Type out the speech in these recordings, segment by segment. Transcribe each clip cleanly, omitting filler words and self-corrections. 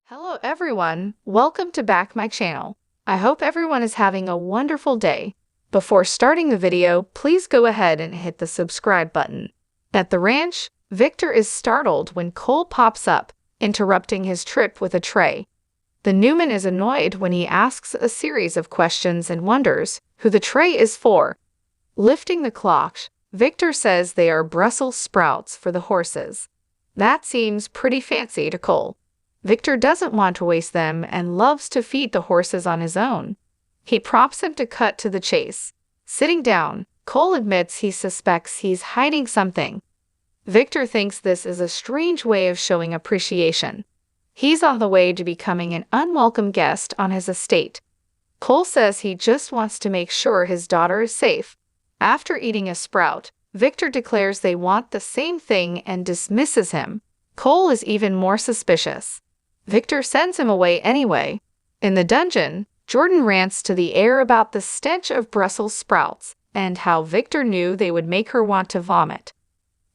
Hello everyone, welcome to back my channel. I hope everyone is having a wonderful day. Before starting the video, please go ahead and hit the subscribe button. At the ranch, Victor is startled when Cole pops up, interrupting his trip with a tray. The Newman is annoyed when he asks a series of questions and wonders who the tray is for. Lifting the clock, Victor says they are Brussels sprouts for the horses. That seems pretty fancy to Cole. Victor doesn't want to waste them and loves to feed the horses on his own. He prompts him to cut to the chase. Sitting down, Cole admits he suspects he's hiding something. Victor thinks this is a strange way of showing appreciation. He's on the way to becoming an unwelcome guest on his estate. Cole says he just wants to make sure his daughter is safe. After eating a sprout, Victor declares they want the same thing and dismisses him. Cole is even more suspicious. Victor sends him away anyway. In the dungeon, Jordan rants to the air about the stench of Brussels sprouts and how Victor knew they would make her want to vomit.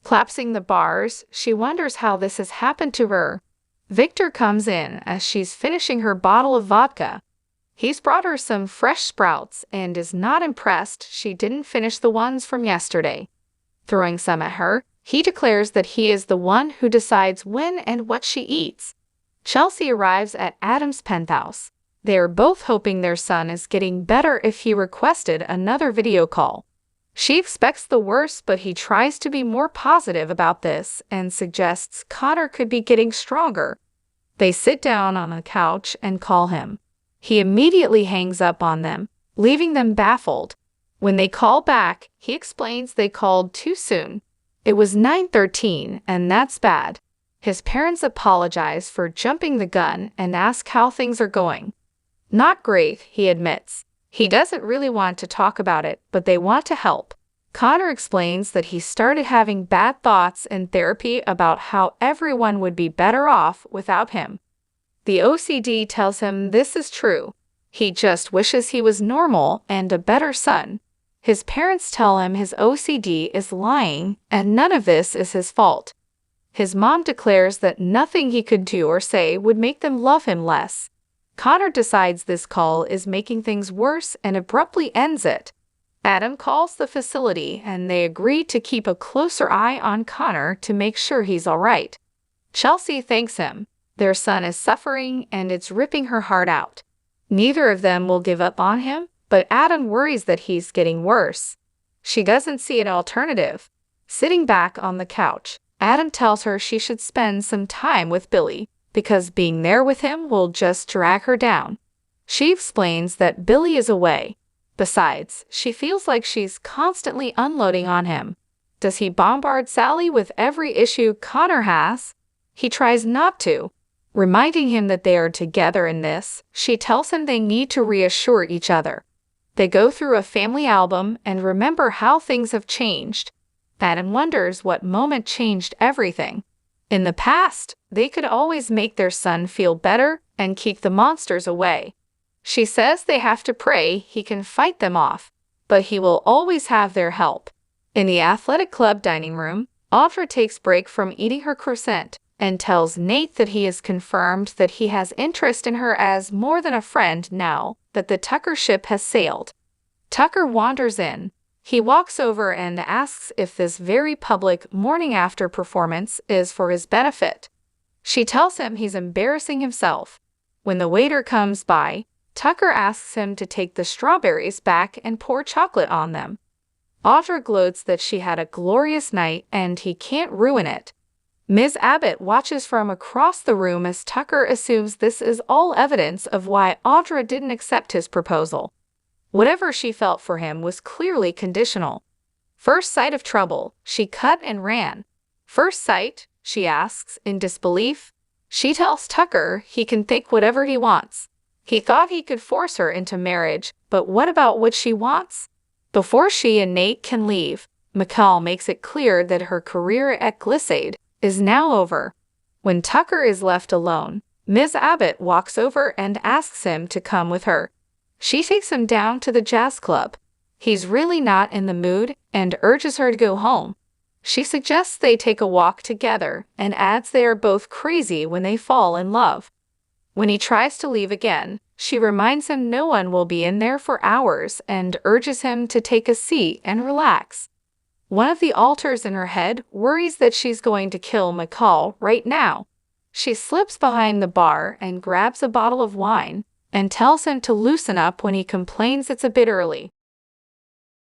Collapsing the bars, she wonders how this has happened to her. Victor comes in as she's finishing her bottle of vodka. He's brought her some fresh sprouts and is not impressed she didn't finish the ones from yesterday. Throwing some at her, he declares that he is the one who decides when and what she eats. Chelsea arrives at Adam's penthouse. They are both hoping their son is getting better if he requested another video call. She expects the worst, but he tries to be more positive about this and suggests Connor could be getting stronger. They sit down on a couch and call him. He immediately hangs up on them, leaving them baffled. When they call back, he explains they called too soon. It was 9:13, and that's bad. His parents apologize for jumping the gun and ask how things are going. Not great, he admits. He doesn't really want to talk about it, but they want to help. Connor explains that he started having bad thoughts in therapy about how everyone would be better off without him. The OCD tells him this is true. He just wishes he was normal and a better son. His parents tell him his OCD is lying and none of this is his fault. His mom declares that nothing he could do or say would make them love him less. Connor decides this call is making things worse and abruptly ends it. Adam calls the facility and they agree to keep a closer eye on Connor to make sure he's all right. Chelsea thanks him. Their son is suffering and it's ripping her heart out. Neither of them will give up on him, but Adam worries that he's getting worse. She doesn't see an alternative. Sitting back on the couch, Adam tells her she should spend some time with Billy, because being there with him will just drag her down. She explains that Billy is away. Besides, she feels like she's constantly unloading on him. Does he bombard Sally with every issue Connor has? He tries not to. Reminding him that they are together in this, she tells him they need to reassure each other. They go through a family album and remember how things have changed. Adam wonders what moment changed everything. In the past, they could always make their son feel better and keep the monsters away. She says they have to pray he can fight them off, but he will always have their help. In the athletic club dining room, Audra takes break from eating her croissant and tells Nate that he has confirmed that he has interest in her as more than a friend now that the Tucker ship has sailed. Tucker wanders in. He walks over and asks if this very public morning after performance is for his benefit. She tells him he's embarrassing himself. When the waiter comes by, Tucker asks him to take the strawberries back and pour chocolate on them. Audra gloats that she had a glorious night and he can't ruin it. Ms. Abbott watches from across the room as Tucker assumes this is all evidence of why Audra didn't accept his proposal. Whatever she felt for him was clearly conditional. First sight of trouble, she cut and ran. First sight, she asks, in disbelief. She tells Tucker he can think whatever he wants. He thought he could force her into marriage, but what about what she wants? Before she and Nate can leave, McCall makes it clear that her career at Glissade is now over. When Tucker is left alone, Ms. Abbott walks over and asks him to come with her. She takes him down to the jazz club. He's really not in the mood and urges her to go home. She suggests they take a walk together and adds they are both crazy when they fall in love. When he tries to leave again, she reminds him no one will be in there for hours and urges him to take a seat and relax. One of the alters in her head worries that she's going to kill McCall right now. She slips behind the bar and grabs a bottle of wine and tells him to loosen up when he complains it's a bit early.